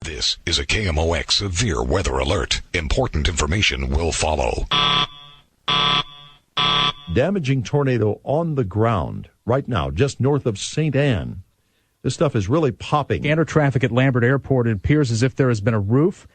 This is a KMOX severe weather alert. Important information will follow. Damaging tornado on the ground right now, just north of St. Anne. This stuff is really popping. Scanner traffic at Lambert Airport. It appears as if there has been a roof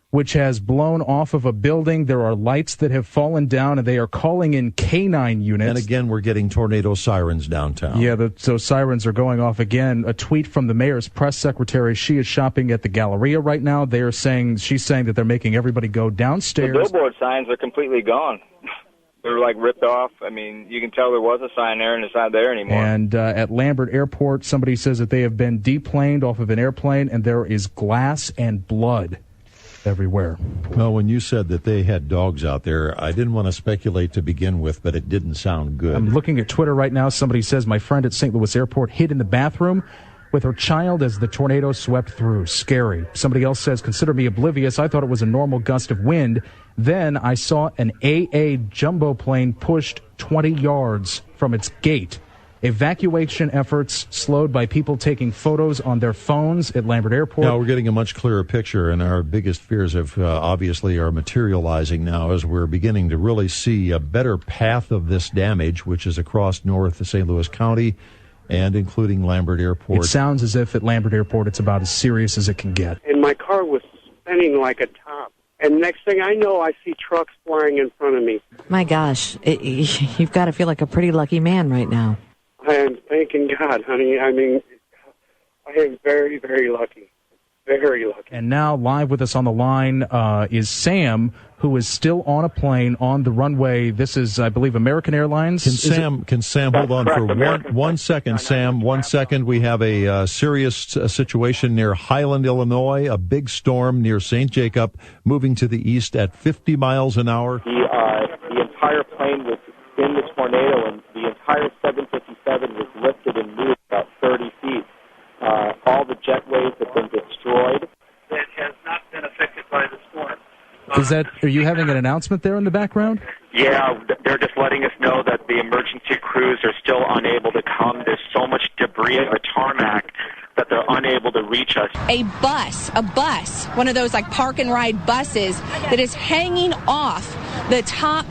which has blown off of a building. There are lights that have fallen down, and they are calling in K9 units. And again, we're getting tornado sirens downtown. Yeah, those sirens are going off again. A tweet from the mayor's press secretary. She is shopping at the Galleria right now. She's saying that they're making everybody go downstairs. The billboard signs are completely gone. They're like ripped off. I mean, you can tell there was a sign there and it's not there anymore. And at Lambert Airport, somebody says that they have been deplaned off of an airplane, and there is glass and blood everywhere. Well, when you said that they had dogs out there, I didn't want to speculate to begin with, but it didn't sound good. I'm looking at Twitter right now. Somebody says, my friend at St. Louis Airport hid in the bathroom with her child as the tornado swept through. Scary. Somebody else says, consider me oblivious. I thought it was a normal gust of wind. Then I saw an AA jumbo plane pushed 20 yards from its gate. Evacuation efforts slowed by people taking photos on their phones at Lambert Airport. Now we're getting a much clearer picture, and our biggest fears have obviously are materializing now as we're beginning to really see a better path of this damage, which is across north of St. Louis County and including Lambert Airport. It sounds as if at Lambert Airport it's about as serious as it can get. And my car was spinning like a top. And next thing I know, I see trucks flying in front of me. My gosh, you've got to feel like a pretty lucky man right now. I am thanking God, honey. I mean, I am very, very lucky. Very lucky. And now live with us on the line is Sam, who is still on a plane on the runway. This is, I believe, American Airlines. Can Sam hold on for one second, Sam? 1 second. We have a serious situation near Highland, Illinois, a big storm near St. Jacob, moving to the east at 50 miles an hour. The entire plane was in the tornado, and the entire 757 was lifted and moved about 30 feet. All the jetways have been destroyed. It has not been affected by the storm. Are you having an announcement there in the background? Yeah, they're just letting us know that the emergency crews are still unable to come. There's so much debris at the tarmac that they're unable to reach us. A bus, one of those like park and ride buses that is hanging off the top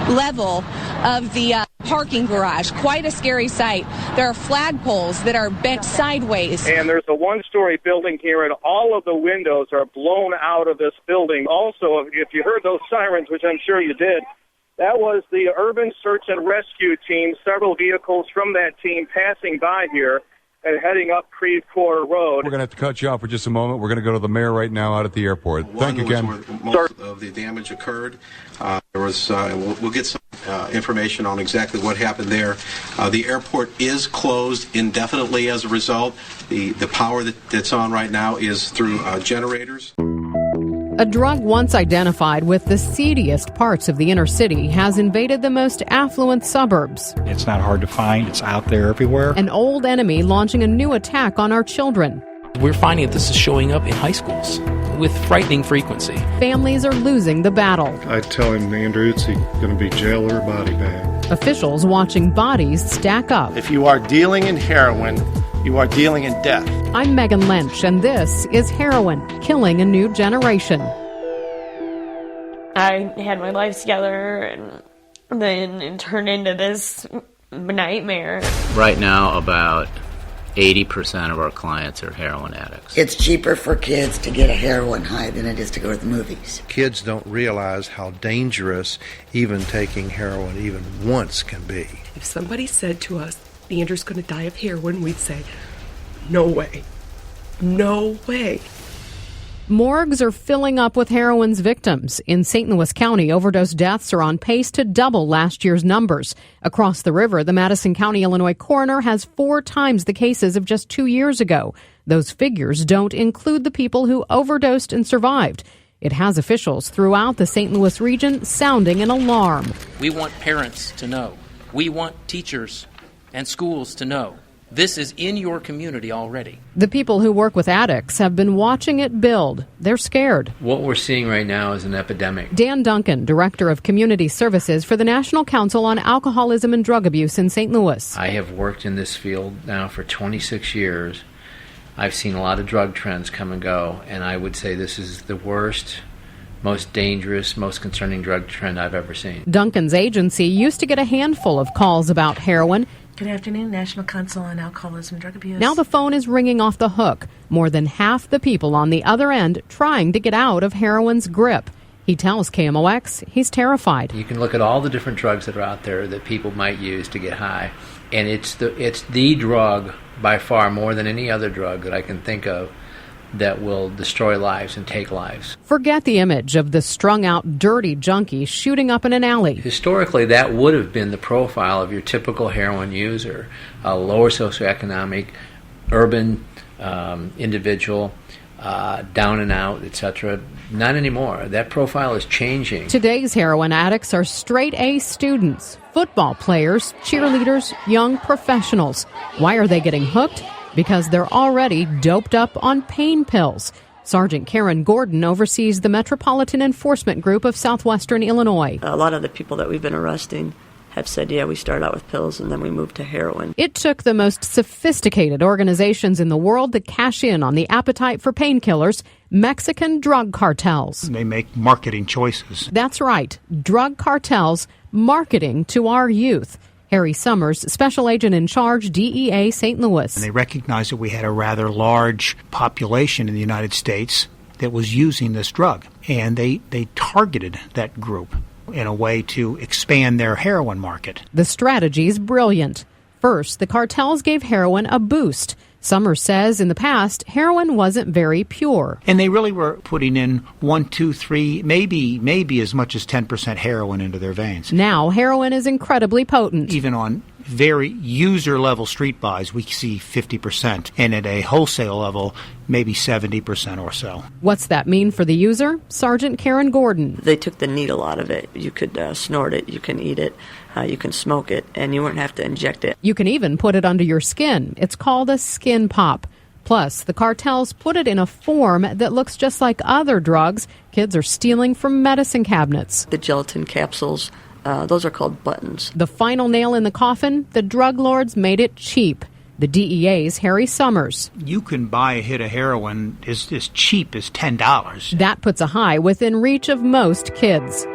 level of the parking garage. Quite a scary sight. There are flagpoles that are bent sideways. And there's a one-story building here, and all of the windows are blown out of this building. Also, if you heard those sirens, which I'm sure you did, that was the Urban Search and Rescue Team, several vehicles from that team passing by here and heading up Creve Coeur Road. We're going to have to cut you off for just a moment. We're going to go to the mayor right now out at the airport. Thank you, Ken. Most of the damage occurred. We'll get some information on exactly what happened there. The airport is closed indefinitely as a result. The power that's on right now is through generators. A drug once identified with the seediest parts of the inner city has invaded the most affluent suburbs. It's not hard to find. It's out there everywhere. An old enemy launching a new attack on our children. We're finding that this is showing up in high schools with frightening frequency. Families are losing the battle. I tell him, Andrew, it's going to be jail or body bag. Officials watching bodies stack up. If you are dealing in heroin, you are dealing in death. I'm Megan Lynch, and this is Heroin, Killing a New Generation. I had my life together, and then it turned into this nightmare. Right now, about 80% of our clients are heroin addicts. It's cheaper for kids to get a heroin high than it is to go to the movies. Kids don't realize how dangerous even taking heroin even once can be. If somebody said to us, Andrew's going to die of heroin, we'd say, no way. No way. Morgues are filling up with heroin's victims. In St. Louis County, overdose deaths are on pace to double last year's numbers. Across the river, the Madison County, Illinois coroner has 4 times the cases of just 2 years ago. Those figures don't include the people who overdosed and survived. It has officials throughout the St. Louis region sounding an alarm. We want parents to know. We want teachers and schools to know. This is in your community already. The people who work with addicts have been watching it build. They're scared. What we're seeing right now is an epidemic. Dan Duncan, Director of Community Services for the National Council on Alcoholism and Drug Abuse in St. Louis. I have worked in this field now for 26 years. I've seen a lot of drug trends come and go, and I would say this is the worst, most dangerous, most concerning drug trend I've ever seen. Duncan's agency used to get a handful of calls about heroin. Good afternoon, National Council on Alcoholism and Drug Abuse. Now the phone is ringing off the hook. More than half the people on the other end trying to get out of heroin's grip. He tells KMOX he's terrified. You can look at all the different drugs that are out there that people might use to get high, and it's the drug by far, more than any other drug that I can think of, that will destroy lives and take lives. Forget the image of the strung-out, dirty junkie shooting up in an alley. Historically, that would have been the profile of your typical heroin user, a lower socioeconomic, urban individual, down and out, etc. Not anymore. That profile is changing. Today's heroin addicts are straight-A students, football players, cheerleaders, young professionals. Why are they getting hooked? Because they're already doped up on pain pills. Sergeant Karen Gordon oversees the Metropolitan Enforcement Group of Southwestern Illinois. A lot of the people that we've been arresting have said, yeah, we started out with pills and then we moved to heroin. It took the most sophisticated organizations in the world to cash in on the appetite for painkillers, Mexican drug cartels. They make marketing choices. That's right, drug cartels marketing to our youth. Harry Summers, Special Agent in Charge, DEA St. Louis. And they recognized that we had a rather large population in the United States that was using this drug. And they targeted that group in a way to expand their heroin market. The strategy's brilliant. First, the cartels gave heroin a boost. Summers says in the past, heroin wasn't very pure. And they really were putting in 1, 2, 3, maybe as much as 10% heroin into their veins. Now, heroin is incredibly potent. Even on very user-level street buys, we see 50%. And at a wholesale level, maybe 70% or so. What's that mean for the user? Sergeant Karen Gordon. They took the needle out of it. You could snort it, you can eat it, you can smoke it, and you wouldn't have to inject it. You can even put it under your skin. It's called a skin pop. Plus, the cartels put it in a form that looks just like other drugs kids are stealing from medicine cabinets. The gelatin capsules, those are called buttons. The final nail in the coffin, the drug lords made it cheap. The DEA's Harry Summers. You can buy a hit of heroin as cheap as $10. That puts a high within reach of most kids.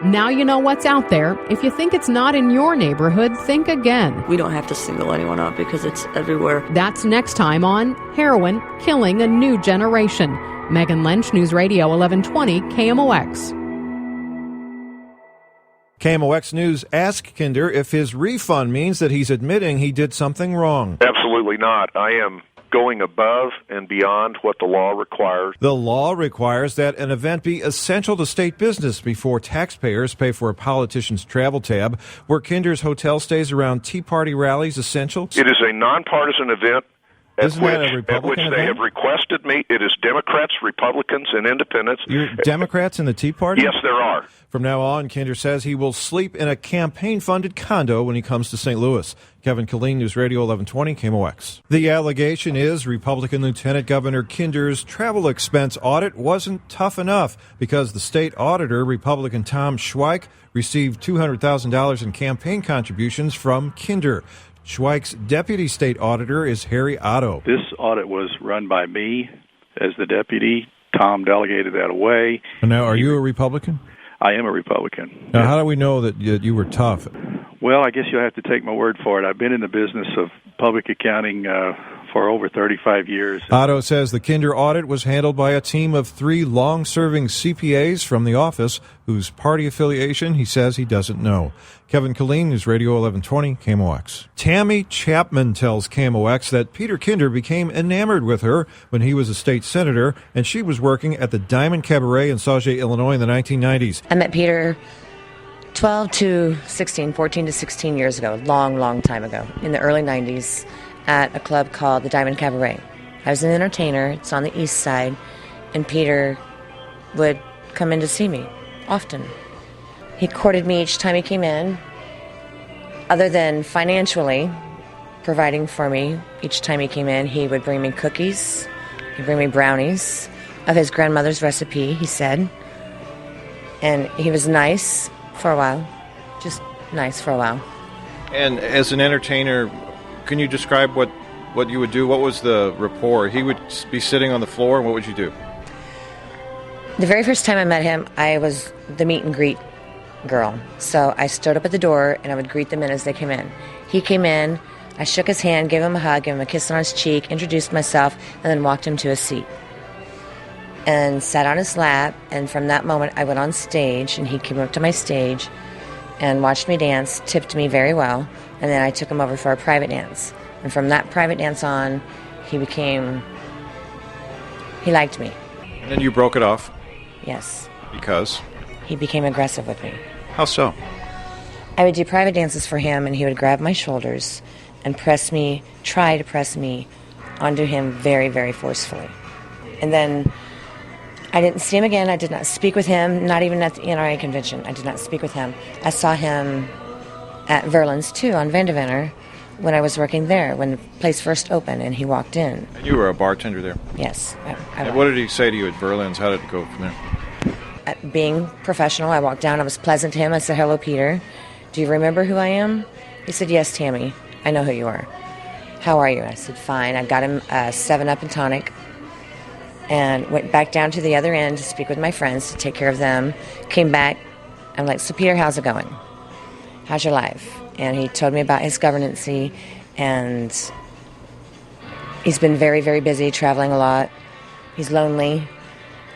Now you know what's out there. If you think it's not in your neighborhood, think again. We don't have to single anyone out because it's everywhere. That's next time on Heroin Killing a New Generation. Megan Lynch, News Radio 1120 KMOX. KMOX News asked Kinder if his refund means that he's admitting he did something wrong. Absolutely not. I am going above and beyond what the law requires. The law requires that an event be essential to state business before taxpayers pay for a politician's travel tab. Were Kinder's hotel stays around Tea Party rallies essential? It is a nonpartisan event at which they have requested me. It is Democrats, Republicans, and Independents. You're Democrats in the Tea Party? Yes, there are. From now on, Kinder says he will sleep in a campaign-funded condo when he comes to St. Louis. Kevin Killeen, News Radio 1120 KMOX. The allegation is Republican Lieutenant Governor Kinder's travel expense audit wasn't tough enough because the state auditor, Republican Tom Schweik, received $200,000 in campaign contributions from Kinder. Schweik's deputy state auditor is Harry Otto. This audit was run by me as the deputy. Tom delegated that away. Now, are you a Republican? I am a Republican. Now, how do we know that you were tough? Well, I guess you'll have to take my word for it. I've been in the business of public accounting for over 35 years. Otto says the Kinder audit was handled by a team of 3 long-serving CPAs from the office whose party affiliation he says he doesn't know. Kevin Killeen, News Radio 1120 KMOX. Tammy Chapman tells KMOX that Peter Kinder became enamored with her when he was a state senator and she was working at the Diamond Cabaret in Sauget, Illinois in the 1990s. I met Peter 14 to 16 years ago, long time ago, in the early 90s at a club called the Diamond Cabaret. I was an entertainer. It's on the east side, and Peter would come in to see me often. He courted me each time he came in. Other than financially providing for me each time he came in, he would bring me cookies. He'd bring me brownies of his grandmother's recipe, he said. And he was nice for a while, just nice for a while. And as an entertainer, can you describe what what you would do? What was the rapport? He would be sitting on the floor, and what would you do? The very first time I met him, I was the meet and greet girl. So I stood up at the door, and I would greet them in as they came in. He came in, I shook his hand, gave him a hug, gave him a kiss on his cheek, introduced myself, and then walked him to a seat. And sat on his lap, and from that moment I went on stage, and he came up to my stage and watched me dance, tipped me very well, and then I took him over for a private dance. And from that private dance on, he liked me. And then you broke it off? Yes. Because? He became aggressive with me. How so? I would do private dances for him, and he would grab my shoulders and try to press me onto him very, very forcefully. And then I didn't see him again. I did not speak with him, not even at the NRA convention. I did not speak with him. I saw him at Verlin's, too, on Vandeventer, when I was working there, when the place first opened, and he walked in. And you were a bartender there? Yes. And what did he say to you at Verlin's? How did it go from there? Being professional, I walked down. I was pleasant to him. I said, "Hello, Peter. Do you remember who I am?" He said, "Yes, Tammy. I know who you are. How are you?" I said, "Fine." I got him a 7-Up and tonic and went back down to the other end to speak with my friends, to take care of them. Came back. I'm like, "So, Peter, how's it going? How's your life?" And he told me about his governancy, and he's been very, very busy, traveling a lot. He's lonely.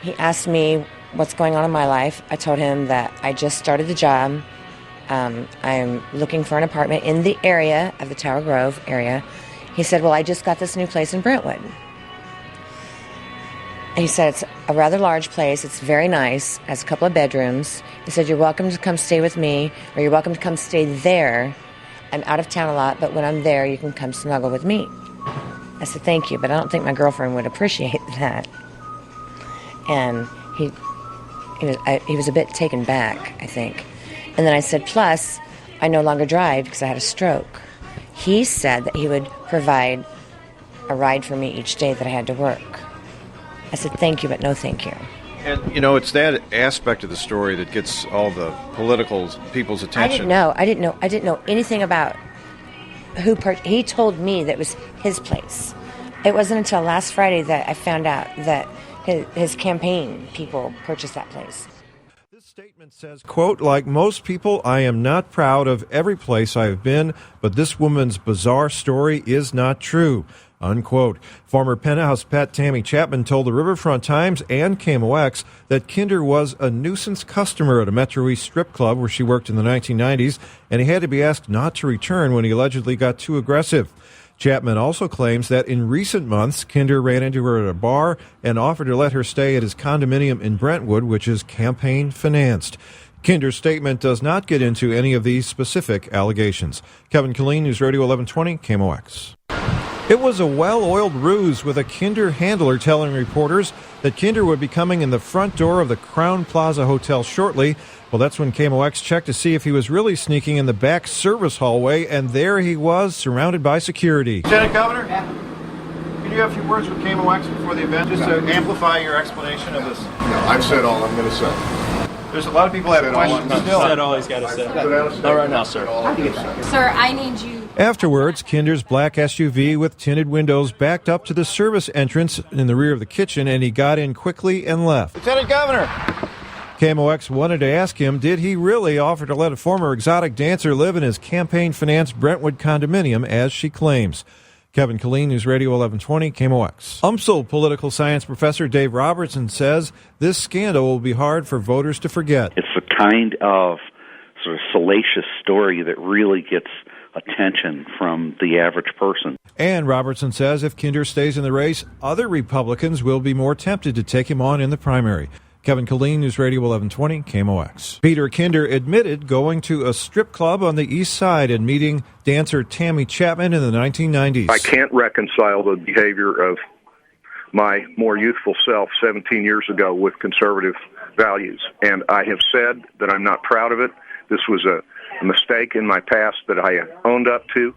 He asked me what's going on in my life. I told him that I just started the job. I'm looking for an apartment in the area of the Tower Grove area. He said, "Well, I just got this new place in Brentwood." And he said, "It's a rather large place. It's very nice. Has a couple of bedrooms." He said, "You're welcome to come stay with me, or you're welcome to come stay there. I'm out of town a lot, but when I'm there, you can come snuggle with me." I said, "Thank you, but I don't think my girlfriend would appreciate that." And he was a bit taken back, I think. And then I said, "Plus, I no longer drive because I had a stroke." He said that he would provide a ride for me each day that I had to work. I said, "Thank you, but no thank you." And, it's that aspect of the story that gets all the political people's attention. I didn't know anything about he told me that it was his place. It wasn't until last Friday that I found out that his campaign people purchased that place. This statement says, quote, "Like most people, I am not proud of every place I have been, but this woman's bizarre story is not true." Unquote. Former Penthouse pet Tammy Chapman told the Riverfront Times and KMOX that Kinder was a nuisance customer at a Metro East strip club where she worked in the 1990s, and he had to be asked not to return when he allegedly got too aggressive. Chapman also claims that in recent months, Kinder ran into her at a bar and offered to let her stay at his condominium in Brentwood, which is campaign financed. Kinder's statement does not get into any of these specific allegations. Kevin Killeen, News Radio 1120, KMOX. It was a well-oiled ruse, with a Kinder handler telling reporters that Kinder would be coming in the front door of the Crown Plaza Hotel shortly. Well, that's when KMOX checked to see if he was really sneaking in the back service hallway, and there he was, surrounded by security. Lieutenant Governor, can you have a few words with KMOX before the event, just to amplify your explanation of this? No, I've said all I'm going to say. There's a lot of people that have questions still. Said all he's got to say. Not right now, sir. Sir, I need you. Afterwards, Kinder's black SUV with tinted windows backed up to the service entrance in the rear of the kitchen, and he got in quickly and left. Lieutenant Governor! KMOX wanted to ask him, did he really offer to let a former exotic dancer live in his campaign-financed Brentwood condominium, as she claims? Kevin Killeen, News Radio 1120, KMOX. UMSL political science professor Dave Robertson says this scandal will be hard for voters to forget. It's the kind of sort of salacious story that really gets attention from the average person. And Robertson says if Kinder stays in the race, other Republicans will be more tempted to take him on in the primary. Kevin Killeen, News Radio 1120, KMOX. Peter Kinder admitted going to a strip club on the east side and meeting dancer Tammy Chapman in the 1990s. I can't reconcile the behavior of my more youthful self 17 years ago with conservative values. And I have said that I'm not proud of it. This was a mistake in my past that I owned up to.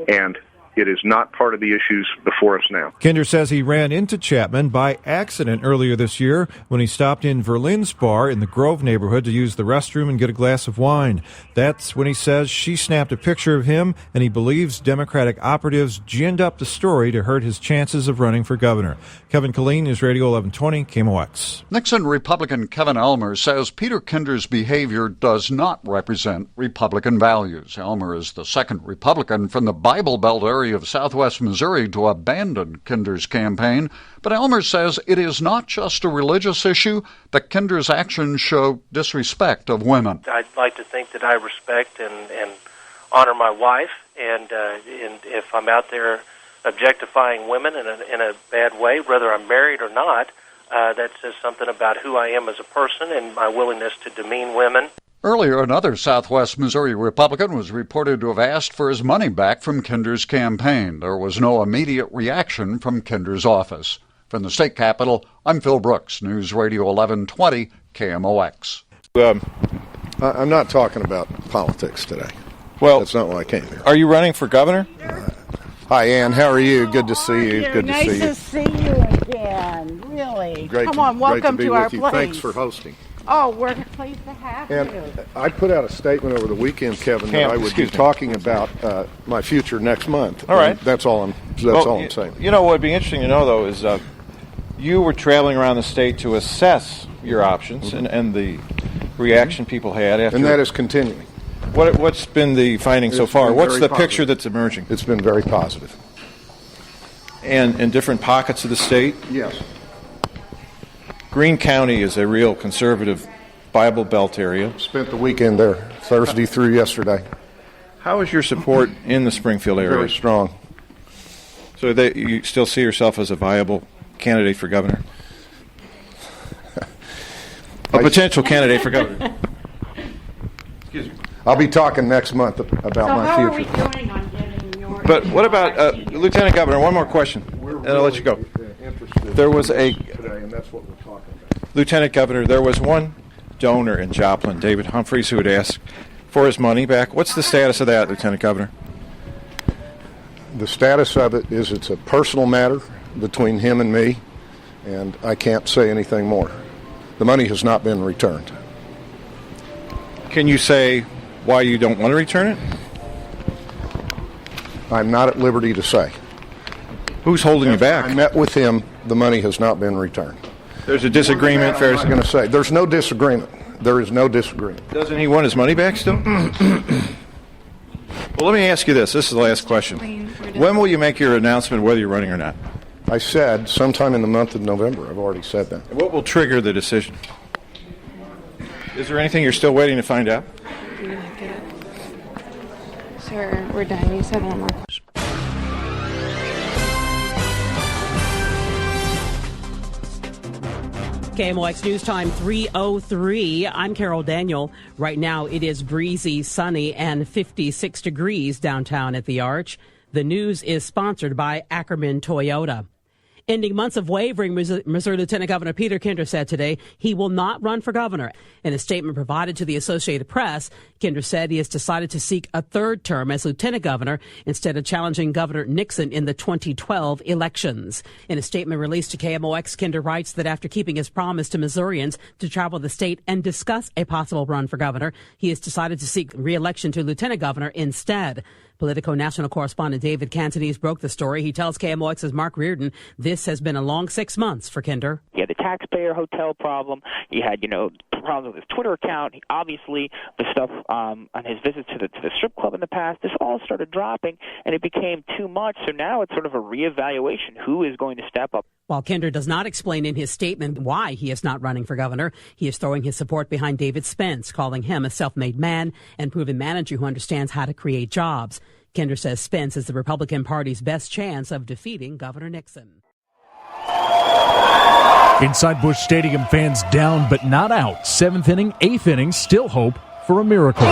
And It is not part of the issues before us now. Kinder says he ran into Chapman by accident earlier this year when he stopped in Verlin's bar in the Grove neighborhood to use the restroom and get a glass of wine. That's when he says she snapped a picture of him, and he believes Democratic operatives ginned up the story to hurt his chances of running for governor. Kevin Killeen, News Radio 1120, KMOX. Nixon Republican Kevin Elmer says Peter Kinder's behavior does not represent Republican values. Elmer is the second Republican from the Bible Belt area of southwest Missouri to abandon Kinder's campaign. But Elmer says it is not just a religious issue, that Kinder's actions show disrespect of women. I'd like to think that I respect and honor my wife, and if I'm out there objectifying women in a bad way, whether I'm married or not, that says something about who I am as a person and my willingness to demean women. Earlier, another southwest Missouri Republican was reported to have asked for his money back from Kinder's campaign. There was no immediate reaction from Kinder's office. From the state capitol, I'm Phil Brooks, News Radio 1120, KMOX. I'm not talking about politics today. Well, that's not why I came here. Are you running for governor? Hi, Ann. How are you? Good to see you. Good to see you. Nice to see you again. Really. Great Come on, welcome to be our with you. place. Thanks for hosting. Oh, we're pleased to have And you. I put out a statement over the weekend, Kevin, that I would be talking about my future next month. All right. And that's all I'm saying. You know what would be interesting to know, though, is you were traveling around the state to assess your options and the reaction people had after. And that is continuing. What's been the finding so far? What's the picture that's emerging? It's been very positive. And in different pockets of the state? Yes. Greene County is a real conservative Bible Belt area. Spent the weekend there, Thursday through yesterday. How is your support in the Springfield area? Very strong. So you still see yourself as a viable candidate for governor? A potential candidate for governor. Excuse me. I'll be talking next month about my future. How are we doing on getting your... But what about Lieutenant Governor? One more question, and I'll let you go. There was a today, and that's what we're talking about. Lieutenant Governor. There was one donor in Joplin, David Humphreys, who had asked for his money back. What's the status of that, Lieutenant Governor? The status of it is it's a personal matter between him and me, and I can't say anything more. The money has not been returned. Can you say why you don't want to return it? I'm not at liberty to say. Who's holding you back? I met with him. The money has not been returned. There's a disagreement. I'm not going to say. There's no disagreement. There is no disagreement. Doesn't he want his money back still? Well, let me ask you this. This is the last question. When will you make your announcement whether you're running or not? I said sometime in the month of November. I've already said that. What will trigger the decision? Is there anything you're still waiting to find out? Sir, we're done. You said one more question. KMOX News Time 3:03. I'm Carol Daniel. Right now it is breezy, sunny, and 56 degrees downtown at the Arch. The news is sponsored by Ackerman Toyota. Ending months of wavering, Missouri Lieutenant Governor Peter Kinder said today he will not run for governor. In a statement provided to the Associated Press, Kinder said he has decided to seek a third term as lieutenant governor instead of challenging Governor Nixon in the 2012 elections. In a statement released to KMOX, Kinder writes that after keeping his promise to Missourians to travel the state and discuss a possible run for governor, he has decided to seek re-election to lieutenant governor instead. Politico national correspondent David Cantonese broke the story. He tells KMOX's Mark Reardon this has been a long 6 months for Kinder. He had the taxpayer hotel problem. He had, problems with his Twitter account. Obviously, the stuff on his visits to the strip club in the past, this all started dropping, and it became too much. So now it's sort of a reevaluation. Who is going to step up? While Kinder does not explain in his statement why he is not running for governor, he is throwing his support behind David Spence, calling him a self-made man and proven manager who understands how to create jobs. Kinder says Spence is the Republican Party's best chance of defeating Governor Nixon. Inside Busch Stadium, fans down but not out. 7th inning, 8th inning, still hope for a miracle.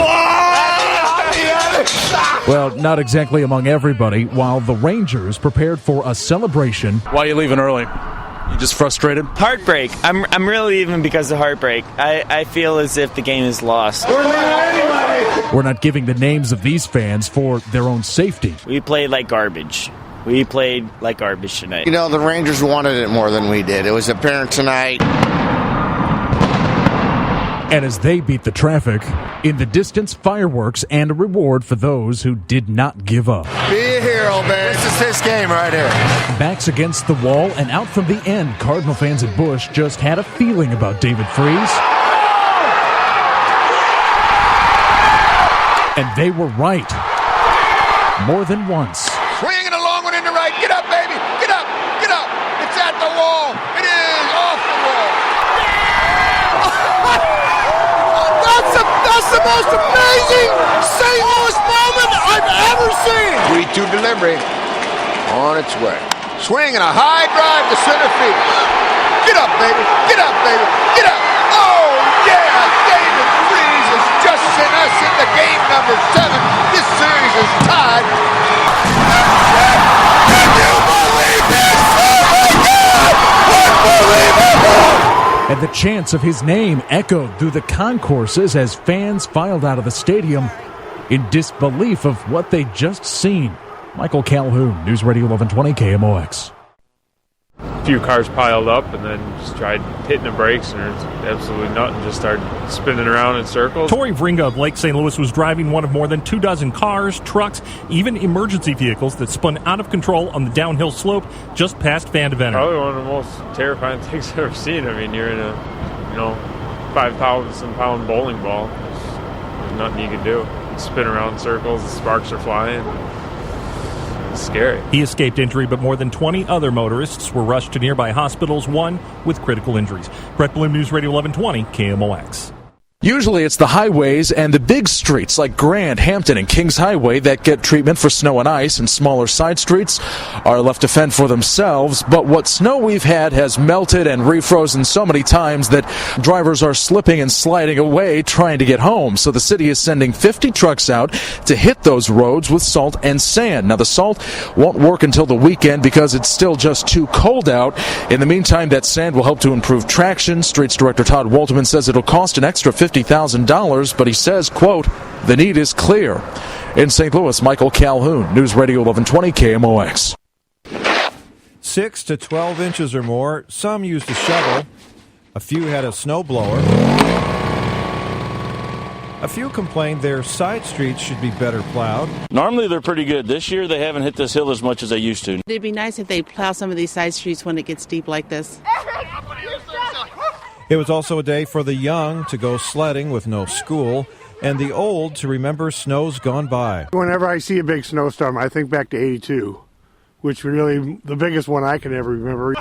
Well, not exactly among everybody, while the Rangers prepared for a celebration. Why are you leaving early? You just frustrated? Heartbreak. I'm really leaving because of heartbreak. I feel as if the game is lost. We're not giving the names of these fans for their own safety. We played like garbage. We played like garbage tonight. You know, the Rangers wanted it more than we did. It was apparent tonight. And as they beat the traffic, in the distance, fireworks and a reward for those who did not give up. Be a hero, man. This is his game right here. Backs against the wall and out from the end, Cardinal fans at Busch just had a feeling about David Freese. And they were right. More than once. Swinging a long one into right. Get up, baby. Get up. Get up. It's at the wall. It is off the wall. That's the most amazing St. Louis moment I've ever seen. 3-2 delivery on its way. Swinging a high drive to center field. Get up, baby. Get up, baby. Get up. Oh, yeah. David Freese has just sent us into game number 7. This series is tied. Can you believe this? Oh, my God. Unbelievable. And the chants of his name echoed through the concourses as fans filed out of the stadium in disbelief of what they'd just seen. Michael Calhoun, News Radio 1120 KMOX. A few cars piled up and then just tried hitting the brakes and there's absolutely nothing. Just started spinning around in circles. Tori Vringa of Lake St. Louis was driving one of more than 24 cars, trucks, even emergency vehicles that spun out of control on the downhill slope just past Van de Venner. Probably one of the most terrifying things I've ever seen. I mean, you're in a 5,000-pound bowling ball. There's nothing you can do. You spin around in circles, the sparks are flying. Scary. He escaped injury, but more than 20 other motorists were rushed to nearby hospitals, one with critical injuries. Brett Bloom, News Radio 1120, KMOX. Usually it's the highways and the big streets like Grand, Hampton, and Kings Highway that get treatment for snow and ice, and smaller side streets are left to fend for themselves. But what snow we've had has melted and refrozen so many times that drivers are slipping and sliding away trying to get home. So the city is sending 50 trucks out to hit those roads with salt and sand. Now the salt won't work until the weekend because it's still just too cold out. In the meantime, that sand will help to improve traction. Streets Director Todd Walterman says it'll cost an extra $50,000, but he says, quote, the need is clear. In St. Louis, Michael Calhoun, News Radio 1120 KMOX. 6 to 12 inches or more. Some used a shovel. A few had a snowblower. A few complained their side streets should be better plowed. Normally they're pretty good. This year they haven't hit this hill as much as they used to. It'd be nice if they plow some of these side streets when it gets deep like this. It was also a day for the young to go sledding with no school, and the old to remember snows gone by. Whenever I see a big snowstorm, I think back to 82, which really the biggest one I can ever remember.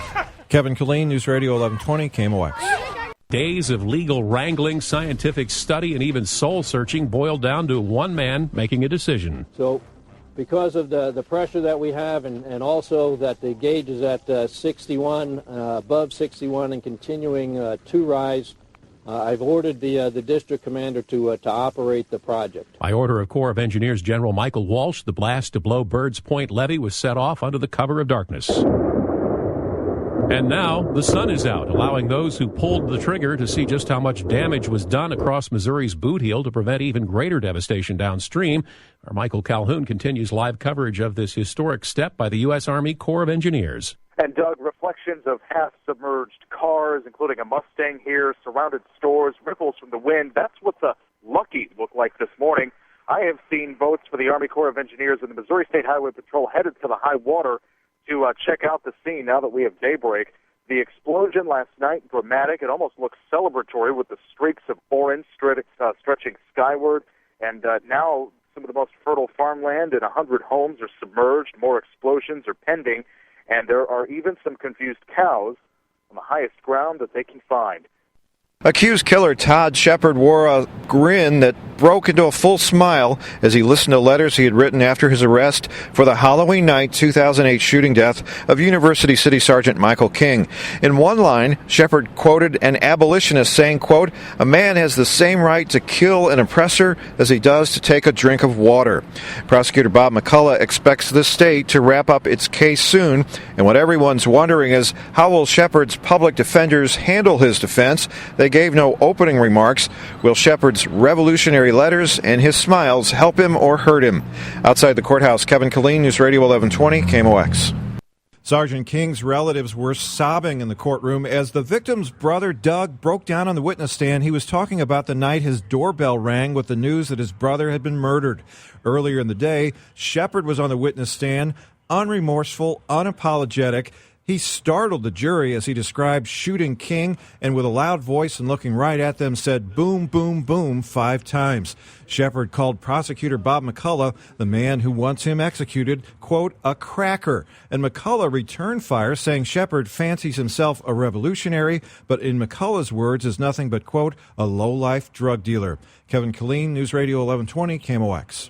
Kevin Killeen, News Radio 1120, KMOX. Days of legal wrangling, scientific study, and even soul-searching boiled down to one man making a decision. So because of the pressure that we have and also that the gauge is at 61, above 61 and continuing to rise, I've ordered the district commander to operate the project. By order of Corps of Engineers General Michael Walsh, the blast to blow Bird's Point levee was set off under the cover of darkness. And now the sun is out, allowing those who pulled the trigger to see just how much damage was done across Missouri's Boot Heel to prevent even greater devastation downstream. Our Michael Calhoun continues live coverage of this historic step by the U.S. Army Corps of Engineers. And, Doug, reflections of half-submerged cars, including a Mustang here, surrounded stores, ripples from the wind. That's what the Luckies look like this morning. I have seen boats for the Army Corps of Engineers and the Missouri State Highway Patrol headed to the high water to check out the scene now that we have daybreak. The explosion last night, dramatic. It almost looks celebratory with the streaks of orange stretching skyward. And now some of the most fertile farmland and 100 homes are submerged. More explosions are pending. And there are even some confused cows on the highest ground that they can find. Accused killer Todd Shepard wore a grin that broke into a full smile as he listened to letters he had written after his arrest for the Halloween night 2008 shooting death of University City Sergeant Michael King. In one line, Shepard quoted an abolitionist saying, quote, "A man has the same right to kill an oppressor as he does to take a drink of water." Prosecutor Bob McCullough expects the state to wrap up its case soon, and what everyone's wondering is how will Shepard's public defenders handle his defense? They gave no opening remarks. Will Shepard's revolutionary letters and his smiles help him or hurt him? Outside the courthouse, Kevin Killeen, News Radio 1120, KMOX. Sergeant King's relatives were sobbing in the courtroom as the victim's brother, Doug, broke down on the witness stand. He was talking about the night his doorbell rang with the news that his brother had been murdered. Earlier in the day, Shepard was on the witness stand, unremorseful, unapologetic. He startled the jury as he described shooting King and with a loud voice and looking right at them said boom, boom, boom 5 times. Shepard called prosecutor Bob McCullough, the man who wants him executed, quote, a cracker. And McCullough returned fire, saying Shepard fancies himself a revolutionary, but in McCullough's words is nothing but, quote, a low-life drug dealer. Kevin Killeen, News Radio 1120, KMOX.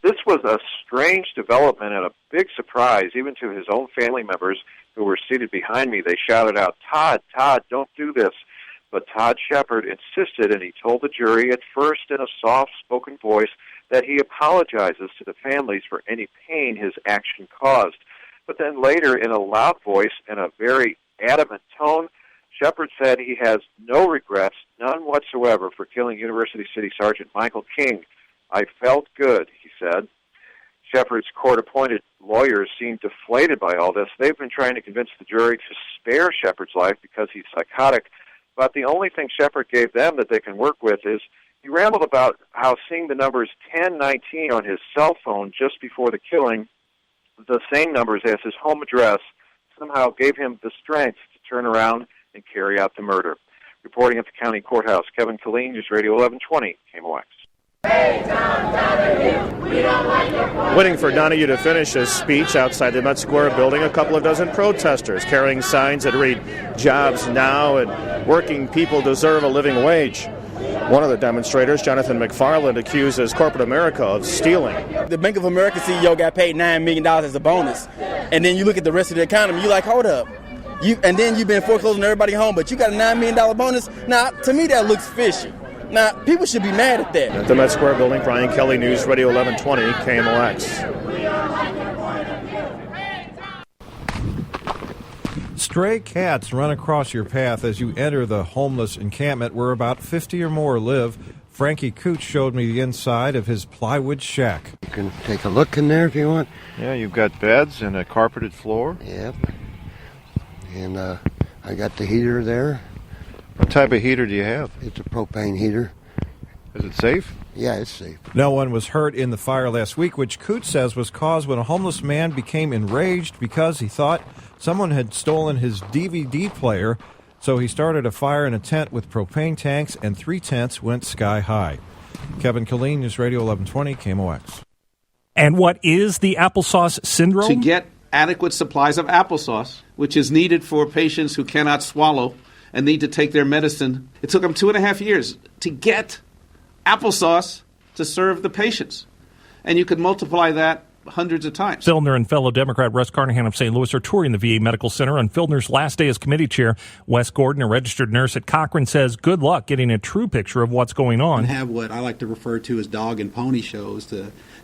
This was a strange development and a big surprise, even to his own family members who were seated behind me. They shouted out, Todd, don't do this. But Todd Shepard insisted, and he told the jury at first in a soft-spoken voice that he apologizes to the families for any pain his action caused. But then later, in a loud voice and a very adamant tone, Shepard said he has no regrets, none whatsoever, for killing University City Sergeant Michael King. I felt good, he said. Shepard's court-appointed lawyers seem deflated by all this. They've been trying to convince the jury to spare Shepard's life because he's psychotic, but the only thing Shepard gave them that they can work with is he rambled about how seeing the numbers 1019 on his cell phone just before the killing, the same numbers as his home address, somehow gave him the strength to turn around and carry out the murder. Reporting at the county courthouse, Kevin Killeen, News Radio 1120, KMOX. Waiting for Donahue to finish his speech outside the Met Square building, a couple of dozen protesters carrying signs that read, "Jobs now" and "Working people deserve a living wage." One of the demonstrators, Jonathan McFarland, accuses corporate America of stealing. The Bank of America CEO got paid $9 million as a bonus, and then you look at the rest of the economy, you're like, hold up. And then you've been foreclosing everybody home, but you got a $9 million bonus? Now, to me, that looks fishy. Now, people should be mad at that. At the Met Square building, Brian Kelly, News Radio 1120, KMOX. Stray cats run across your path as you enter the homeless encampment where about 50 or more live. Frankie Cooch showed me the inside of his plywood shack. You can take a look in there if you want. Yeah, you've got beds and a carpeted floor. Yep. And I got the heater there. What type of heater do you have? It's a propane heater. Is it safe? Yeah, it's safe. No one was hurt in the fire last week, which Coots says was caused when a homeless man became enraged because he thought someone had stolen his DVD player. So he started a fire in a tent with propane tanks, and 3 tents went sky high. Kevin Killeen, News Radio 1120, KMOX. And what is the applesauce syndrome? To get adequate supplies of applesauce, which is needed for patients who cannot swallow and need to take their medicine. It took them 2.5 years to get applesauce to serve the patients. And you could multiply that hundreds of times. Fildner and fellow Democrat Russ Carnahan of St. Louis are touring the VA Medical Center on Fildner's last day as committee chair. Wes Gordon, a registered nurse at Cochrane, says good luck getting a true picture of what's going on. And have what I like to refer to as dog and pony shows.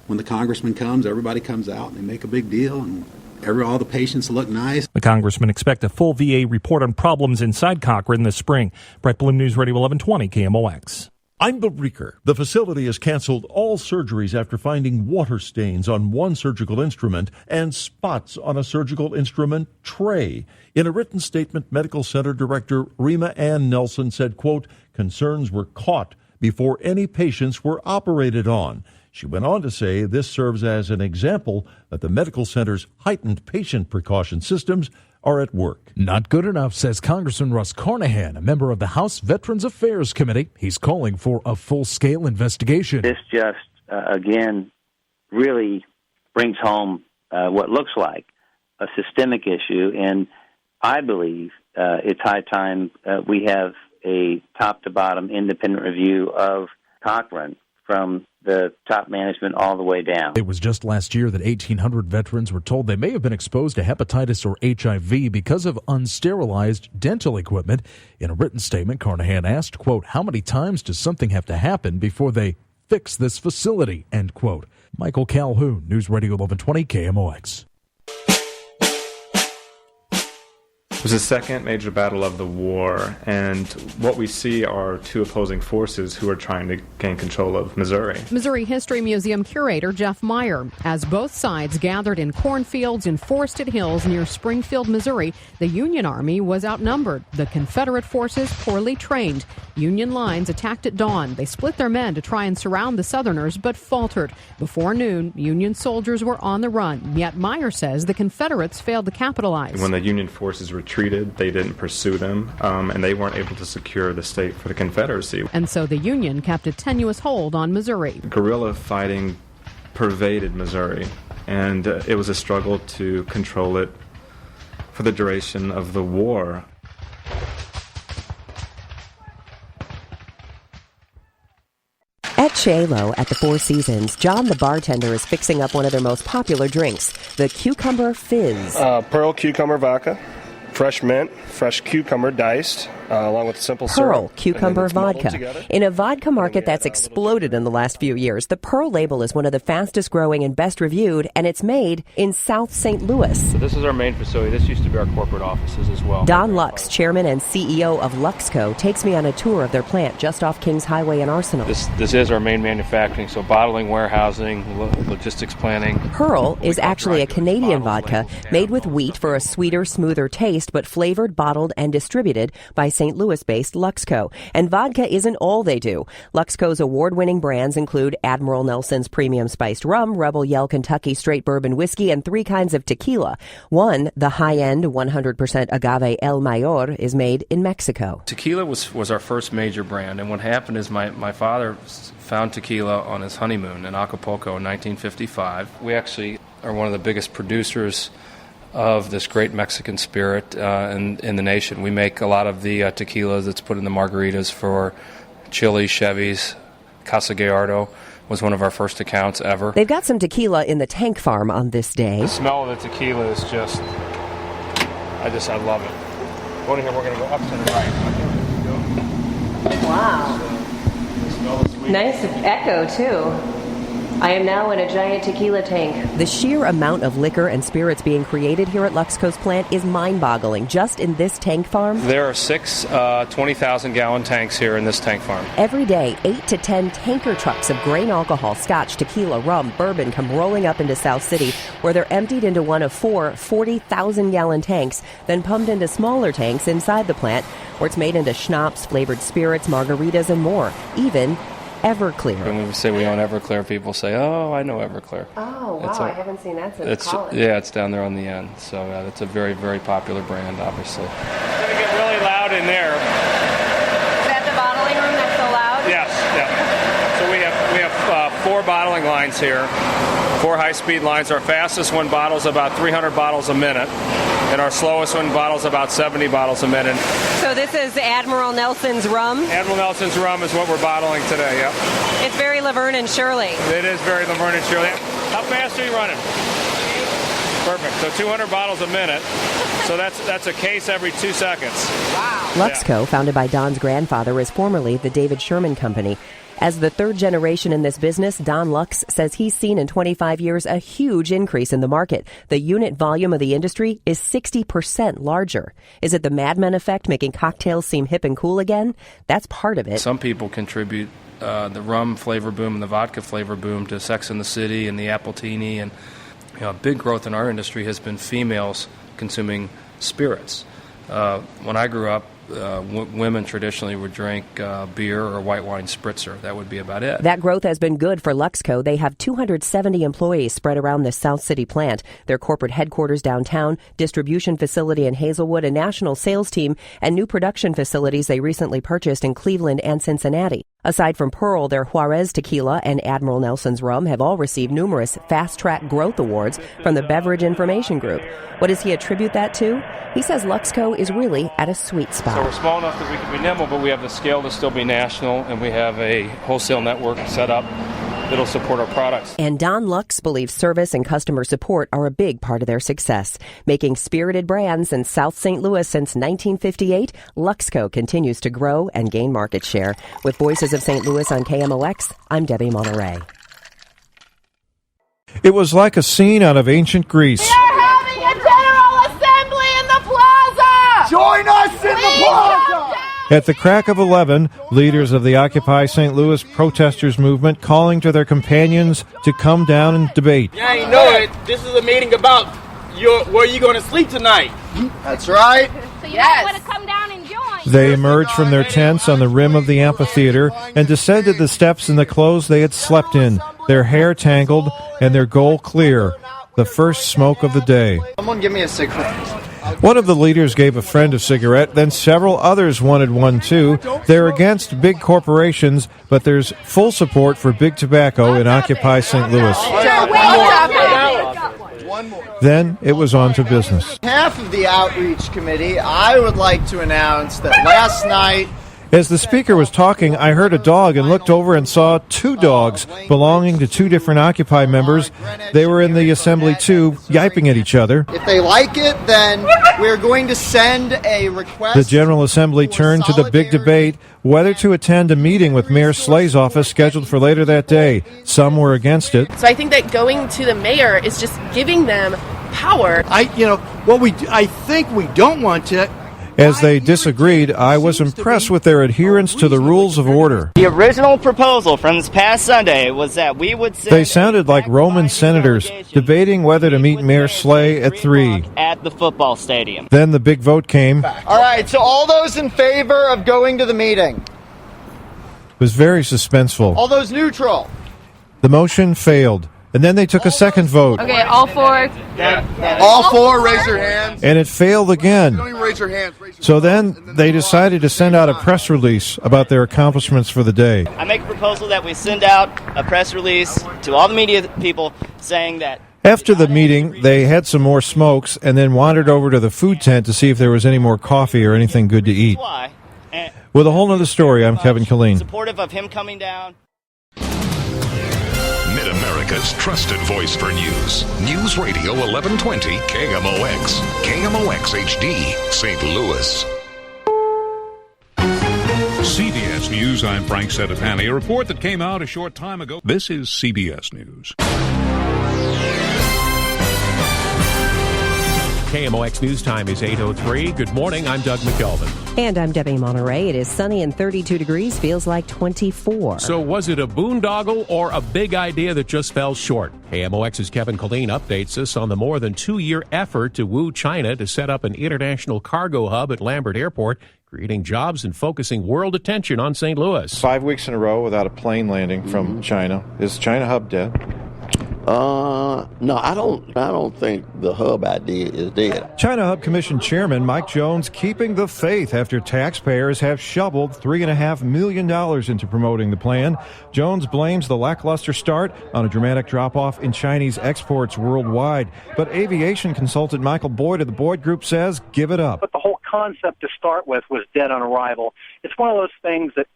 When the congressman comes, everybody comes out and they make a big deal, and all the patients look nice. The congressman expect a full VA report on problems inside Cochrane this spring. Brett Bloom, News Radio 1120, KMOX. I'm Bill Reeker. The facility has canceled all surgeries after finding water stains on one surgical instrument and spots on a surgical instrument tray. In a written statement, Medical Center Director Rima Ann Nelson said, quote, concerns were caught before any patients were operated on. She went on to say this serves as an example that the medical center's heightened patient precaution systems are at work. Not good enough, says Congressman Russ Carnahan, a member of the House Veterans Affairs Committee. He's calling for a full-scale investigation. This just, again, really brings home what looks like a systemic issue, and I believe it's high time we have a top-to-bottom independent review of Cochrane from the top management all the way down. It was just last year that 1,800 veterans were told they may have been exposed to hepatitis or HIV because of unsterilized dental equipment. In a written statement, Carnahan asked, quote, how many times does something have to happen before they fix this facility, end quote. Michael Calhoun, News Radio 1120 KMOX. It was the second major battle of the war, and what we see are two opposing forces who are trying to gain control of Missouri. Missouri History Museum curator Jeff Meyer. As both sides gathered in cornfields in forested hills near Springfield, Missouri, the Union Army was outnumbered. The Confederate forces poorly trained. Union lines attacked at dawn. They split their men to try and surround the Southerners, but faltered. Before noon, Union soldiers were on the run. Yet Meyer says the Confederates failed to capitalize. When the Union forces retreated, they didn't pursue them, and they weren't able to secure the state for the Confederacy. And so the Union kept a tenuous hold on Missouri. Guerrilla fighting pervaded Missouri, and it was a struggle to control it for the duration of the war. At J-Lo at the Four Seasons, John the bartender is fixing up one of their most popular drinks, the Cucumber Fizz. Pearl cucumber vodka, fresh mint, fresh cucumber diced, along with simple syrup. Pearl cucumber vodka. In a vodka market that's exploded in the last few years, the Pearl label is one of the fastest growing and best reviewed, and it's made in South St. Louis. So this is our main facility. This used to be our corporate offices as well. Don Lux, chairman and CEO of LuxCo, takes me on a tour of their plant just off Kings Highway in Arsenal. This is our main manufacturing, so bottling, warehousing, logistics planning. Pearl is actually a Canadian vodka made with wheat for a sweeter, smoother taste, but flavored, bottled, and distributed by St. Louis-based LuxCo. And vodka isn't all they do. LuxCo's award-winning brands include Admiral Nelson's Premium Spiced Rum, Rebel Yell Kentucky Straight Bourbon Whiskey, and 3 kinds of tequila. One, the high-end 100% agave El Mayor, is made in Mexico. Tequila was our first major brand, and what happened is my father found tequila on his honeymoon in Acapulco in 1955. We actually are one of the biggest producers of this great Mexican spirit in the nation. We make a lot of the tequilas that's put in the margaritas for Chili, Chevy's. Casa Gallardo was one of our first accounts ever. They've got some tequila in the tank farm on this day. The smell of the tequila is just, I love it. Going here, we're going to go up to the right. Wow. Nice echo, too. I am now in a giant tequila tank. The sheer amount of liquor and spirits being created here at LuxCo's plant is mind-boggling. Just in this tank farm, there are 6 20,000-gallon tanks here in this tank farm. Every day, 8 to 10 tanker trucks of grain alcohol, scotch, tequila, rum, bourbon come rolling up into South City, where they're emptied into one of 4 40,000-gallon tanks, then pumped into smaller tanks inside the plant, where it's made into schnapps, flavored spirits, margaritas, and more. Even Everclear. When we say we own Everclear, people say, "Oh, I know Everclear." Oh, wow! I haven't seen that since college. Yeah, it's down there on the end. So it's a very, very popular brand, obviously. It's going to get really loud in there. Is that the bottling room that's so loud? Yes. Yeah. So we have 4 bottling lines here. 4 high-speed lines. Our fastest one bottles about 300 bottles a minute, and our slowest one bottles about 70 bottles a minute. So this is Admiral Nelson's rum? Admiral Nelson's rum is what we're bottling today, yep. It's very Laverne and Shirley. It is very Laverne and Shirley. How fast are you running? Perfect. So 200 bottles a minute. So that's a case every 2 seconds. Wow. LuxCo, founded by Don's grandfather, is formerly the David Sherman Company. As the 3rd generation in this business, Don Lux says he's seen in 25 years a huge increase in the market. The unit volume of the industry is 60% larger. Is it the Mad Men effect making cocktails seem hip and cool again? That's part of it. Some people contribute the rum flavor boom and the vodka flavor boom to Sex and the City and the Appletini. And a big growth in our industry has been females consuming spirits. When I grew up, women traditionally would drink beer or white wine spritzer. That would be about it. That growth has been good for LuxCo. They have 270 employees spread around the South City plant. Their corporate headquarters downtown, distribution facility in Hazelwood, a national sales team, and new production facilities they recently purchased in Cleveland and Cincinnati. Aside from Pearl, their Juarez Tequila and Admiral Nelson's Rum have all received numerous fast-track growth awards from the Beverage Information Group. What does he attribute that to? He says LuxCo is really at a sweet spot. So we're small enough that we can be nimble, but we have the scale to still be national, and we have a wholesale network set up that'll support our products. And Don Lux believes service and customer support are a big part of their success. Making spirited brands in South St. Louis since 1958, LuxCo continues to grow and gain market share. With Voices of St. Louis on KMOX, I'm Debbie Monterey. It was like a scene out of ancient Greece. We are having a general assembly in the plaza! Join us in the plaza! At the crack of 11, leaders of the Occupy St. Louis protesters movement calling to their companions to come down and debate. Yeah, you know it. This is a meeting about where you're going to sleep tonight. That's right. So you might want to come down and join. They emerged from their tents on the rim of the amphitheater and descended the steps in the clothes they had slept in, their hair tangled and their goal clear, the first smoke of the day. Someone give me a cigarette. One of the leaders gave a friend a cigarette, then several others wanted one too. They're against big corporations, but there's full support for big tobacco in Occupy St. Louis. Then it was on to business. On behalf of the Outreach Committee, I would like to announce that last night... As the speaker was talking, I heard a dog and looked over and saw two dogs belonging to two different Occupy members. They were in the assembly too, yiping at each other. If they like it, then we're going to send a request... The General Assembly turned to the big debate whether to attend a meeting with Mayor Slay's office scheduled for later that day. Some were against it. So I think that going to the mayor is just giving them power. I think we don't want to... As they disagreed, I was impressed with their adherence to the rules of order. The original proposal from this past Sunday was that we would send... They sounded like Roman senators debating whether to meet Mayor Slay at 3. At the football stadium. Then the big vote came. All right, so all those in favor of going to the meeting? It was very suspenseful. All those neutral? The motion failed. And then they took a second vote. Okay, all four. All four, raise your hands. And it failed again. Don't even raise your hands. So then they decided to send out a press release about their accomplishments for the day. I make a proposal that we send out a press release to all the media people saying that... After the meeting, they had some more smokes and then wandered over to the food tent to see if there was any more coffee or anything good to eat. With a whole nother story, I'm Kevin Killeen. Supportive of him coming down. Mid-America's trusted voice for news. News Radio 1120 KMOX. KMOX HD, St. Louis. CBS News, I'm Frank Sedapani. A report that came out a short time ago. This is CBS News. KMOX News Time is 8:03. Good morning. I'm Doug McKelvin. And I'm Debbie Monterey. It is sunny and 32 degrees. Feels like 24. So was it a boondoggle or a big idea that just fell short? KMOX's Kevin Killeen updates us on the more than 2-year effort to woo China to set up an international cargo hub at Lambert Airport, creating jobs and focusing world attention on St. Louis. 5 weeks in a row without a plane landing from China. Is China hub dead? No, I don't think the hub idea is dead. China Hub Commission Chairman Mike Jones keeping the faith after taxpayers have shoveled $3.5 million into promoting the plan. Jones blames the lackluster start on a dramatic drop-off in Chinese exports worldwide. But aviation consultant Michael Boyd of the Boyd Group says, give it up. But the whole concept to start with was dead on arrival. It's one of those things that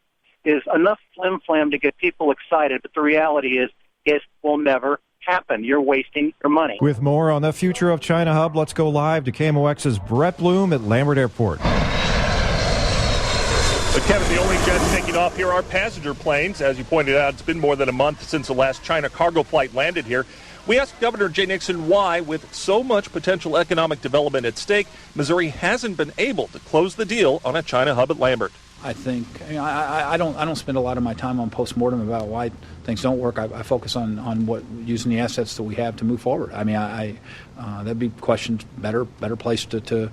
is enough flim-flam to get people excited, but the reality is it will never happen. You're wasting your money. With more on the future of China Hub, let's go live to KMOX's Brett Bloom at Lambert Airport. But Kevin, the only jets taking off here are passenger planes. As you pointed out, it's been more than a month since the last China cargo flight landed here. We asked Governor Jay Nixon why, with so much potential economic development at stake, Missouri hasn't been able to close the deal on a China hub at Lambert. I think I don't spend a lot of my time on postmortem about why things don't work. I focus on what using the assets that we have to move forward. I mean, that'd be questions better placed to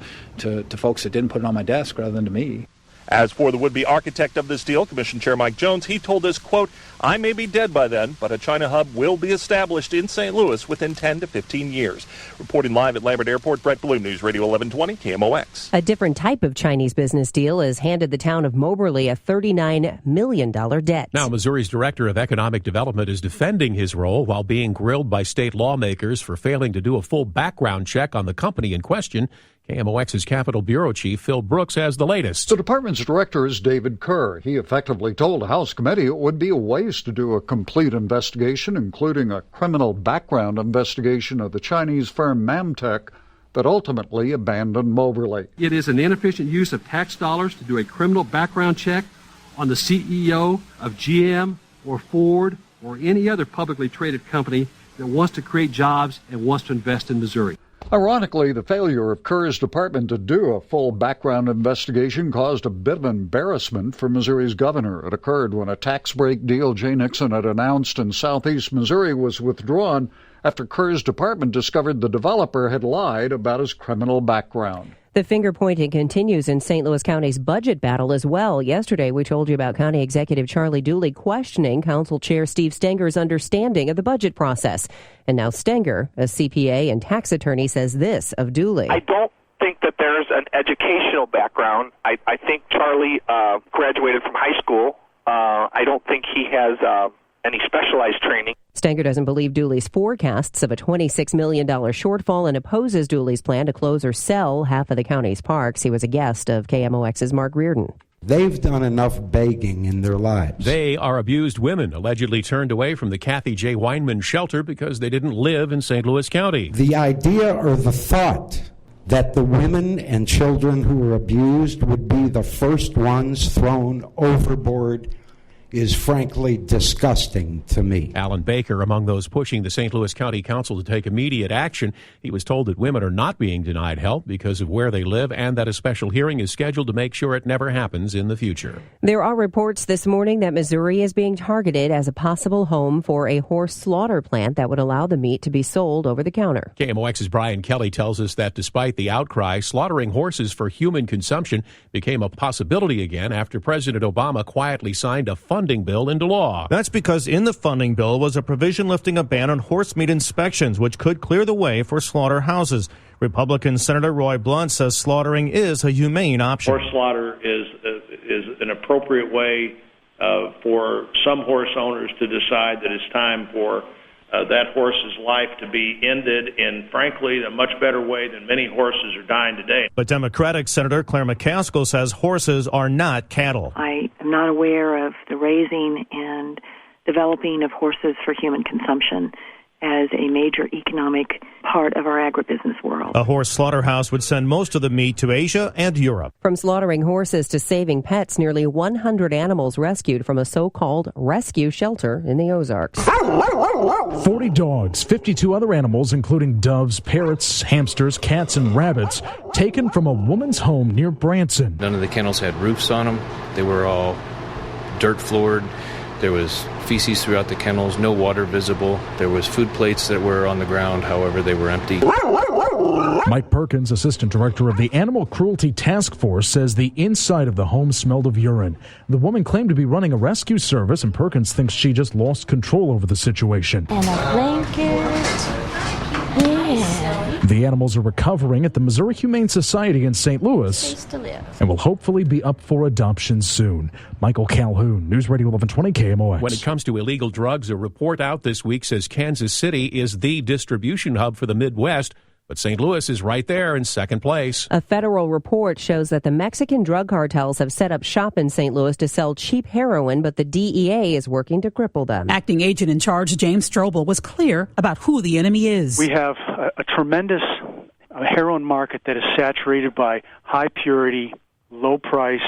folks that didn't put it on my desk rather than to me. As for the would-be architect of this deal, Commission Chair Mike Jones, he told us, quote, I may be dead by then, but a China hub will be established in St. Louis within 10 to 15 years. Reporting live at Lambert Airport, Brett Blue, News Radio 1120, KMOX. A different type of Chinese business deal has handed the town of Moberly a $39 million debt. Now, Missouri's Director of Economic Development is defending his role while being grilled by state lawmakers for failing to do a full background check on the company in question. KMOX's Capitol Bureau Chief Phil Brooks has the latest. The department's director is David Kerr. He effectively told a House committee it would be a waste to do a complete investigation, including a criminal background investigation of the Chinese firm Mamtech that ultimately abandoned Moberly. It is an inefficient use of tax dollars to do a criminal background check on the CEO of GM or Ford or any other publicly traded company that wants to create jobs and wants to invest in Missouri. Ironically, the failure of Kerr's department to do a full background investigation caused a bit of embarrassment for Missouri's governor. It occurred when a tax break deal Jay Nixon had announced in southeast Missouri was withdrawn after Kerr's department discovered the developer had lied about his criminal background. The finger-pointing continues in St. Louis County's budget battle as well. Yesterday, we told you about County Executive Charlie Dooley questioning Council Chair Steve Stenger's understanding of the budget process. And now Stenger, a CPA and tax attorney, says this of Dooley. I don't think that there's an educational background. I think Charlie graduated from high school. I don't think he has any specialized training. Stenger doesn't believe Dooley's forecasts of a $26 million shortfall and opposes Dooley's plan to close or sell half of the county's parks. He was a guest of KMOX's Mark Reardon. They've done enough begging in their lives. They are abused women allegedly turned away from the Kathy J. Weinman shelter because they didn't live in St. Louis County. The idea or the thought that the women and children who were abused would be the first ones thrown overboard is frankly disgusting to me. Alan Baker, among those pushing the St. Louis County Council to take immediate action. He was told that women are not being denied help because of where they live and that a special hearing is scheduled to make sure it never happens in the future. There are reports this morning that Missouri is being targeted as a possible home for a horse slaughter plant that would allow the meat to be sold over the counter. KMOX's Brian Kelly tells us that despite the outcry, slaughtering horses for human consumption became a possibility again after President Obama quietly signed a funding bill into law. That's because in the funding bill was a provision lifting a ban on horse meat inspections, which could clear the way for slaughterhouses. Republican Senator Roy Blunt says slaughtering is a humane option. Horse slaughter is an appropriate way for some horse owners to decide that it's time for that horse's life to be ended in, frankly, a much better way than many horses are dying today. But Democratic Senator Claire McCaskill says horses are not cattle. I am not aware of the raising and developing of horses for human consumption as a major economic part of our agribusiness world. A horse slaughterhouse would send most of the meat to Asia and Europe. From slaughtering horses to saving pets, nearly 100 animals rescued from a so-called rescue shelter in the Ozarks. 40 dogs, 52 other animals, including doves, parrots, hamsters, cats, and rabbits, taken from a woman's home near Branson. None of the kennels had roofs on them. They were all dirt floored. There was feces throughout the kennels, no water visible. There was food plates that were on the ground, however, they were empty. Mike Perkins, assistant director of the Animal Cruelty Task Force, says the inside of the home smelled of urine. The woman claimed to be running a rescue service, and Perkins thinks she just lost control over the situation. And a blanket. Yeah. The animals are recovering at the Missouri Humane Society in St. Louis and will hopefully be up for adoption soon. Michael Calhoun, News Radio 1120 KMOX. When it comes to illegal drugs, a report out this week says Kansas City is the distribution hub for the Midwest, but St. Louis is right there in second place. A federal report shows that the Mexican drug cartels have set up shop in St. Louis to sell cheap heroin, but the DEA is working to cripple them. Acting agent in charge James Strobel was clear about who the enemy is. We have a tremendous heroin market that is saturated by high purity, low price,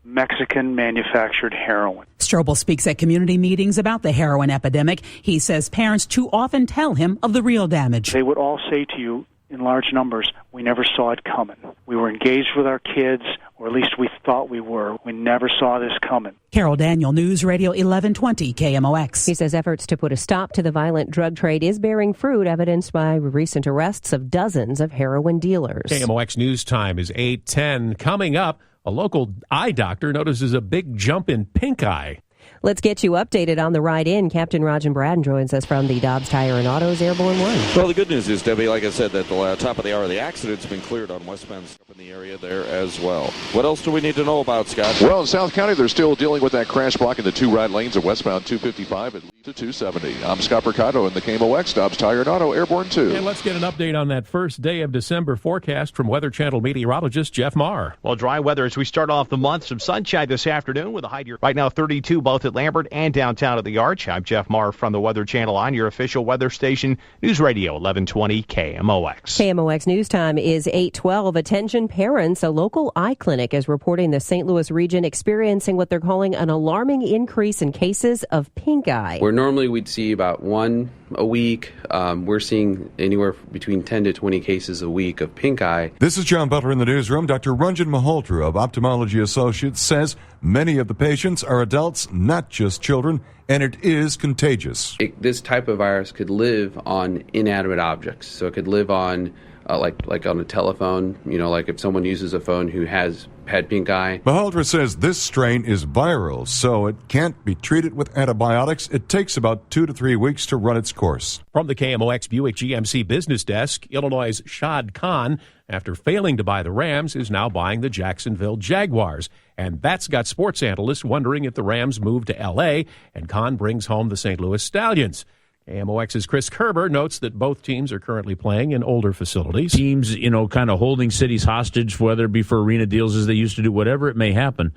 Mexican manufactured heroin. Strobel speaks at community meetings about the heroin epidemic. He says parents too often tell him of the real damage. They would all say to you in large numbers, we never saw it coming. We were engaged with our kids, or at least we thought we were. We never saw this coming. Carol Daniel, News Radio 1120 KMOX. He says efforts to put a stop to the violent drug trade is bearing fruit, evidenced by recent arrests of dozens of heroin dealers. KMOX News Time is 8:10. Coming up, A local eye doctor notices a big jump in pink eye. Let's get you updated on the ride in. Captain Rajan Braden joins us from the Dobbs Tire and Autos Airborne 1. Well, the good news is, Debbie, like I said, at the top of the hour, the accident's been cleared on westbound in the area there as well. What else do we need to know about, Scott? Well, in South County, they're still dealing with that crash blocking the two right lanes of westbound 255 and to 270. I'm Scott Percato in the KMOX Dobbs Tire and Auto Airborne 2. And let's get an update on that first day of December forecast from Weather Channel meteorologist Jeff Marr. Well, dry weather as we start off the month. Some sunshine this afternoon with a high right now 32 both at Lambert and downtown at the Arch. I'm Jeff Marr from the Weather Channel on your official weather station, News Radio 1120 KMOX. KMOX News Time is 8:12. Attention parents, a local eye clinic is reporting the St. Louis region experiencing what they're calling an alarming increase in cases of pink eye. Where normally we'd see about one a week, we're seeing anywhere between 10 to 20 cases a week of pink eye. This is John Butler in the newsroom. Dr. Ranjan Malhotra of Ophthalmology Associates says many of the patients are adults, not just children, and it is contagious. This type of virus could live on inanimate objects. So it could live on like on a telephone, like if someone uses a phone who has had pink eye. Malhotra says this strain is viral, so it can't be treated with antibiotics. It takes about 2 to 3 weeks to run its course. From the KMOX Buick GMC business desk, Illinois' Shad Khan, after failing to buy the Rams, is now buying the Jacksonville Jaguars. And that's got sports analysts wondering if the Rams move to L.A. and Khan brings home the St. Louis Stallions. KMOX's Chris Kerber notes that both teams are currently playing in older facilities. Teams, kind of holding cities hostage, whether it be for arena deals as they used to do, whatever it may happen.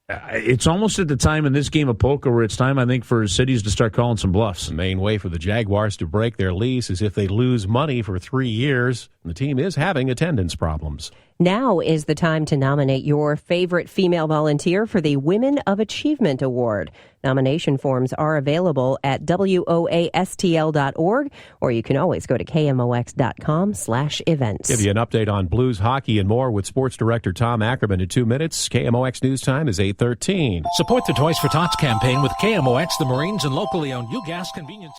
It's almost at the time in this game of poker where it's time, I think, for cities to start calling some bluffs. The main way for the Jaguars to break their lease is if they lose money for 3 years. The team is having attendance problems. Now is the time to nominate your favorite female volunteer for the Women of Achievement Award. Nomination forms are available at WOASTL.org, or you can always go to KMOX.com/events. Give you an update on Blues hockey and more with sports director Tom Ackerman in 2 minutes. KMOX News Time is 8:13. Support the Toys for Tots campaign with KMOX, the Marines, and locally owned UGAS Convenience.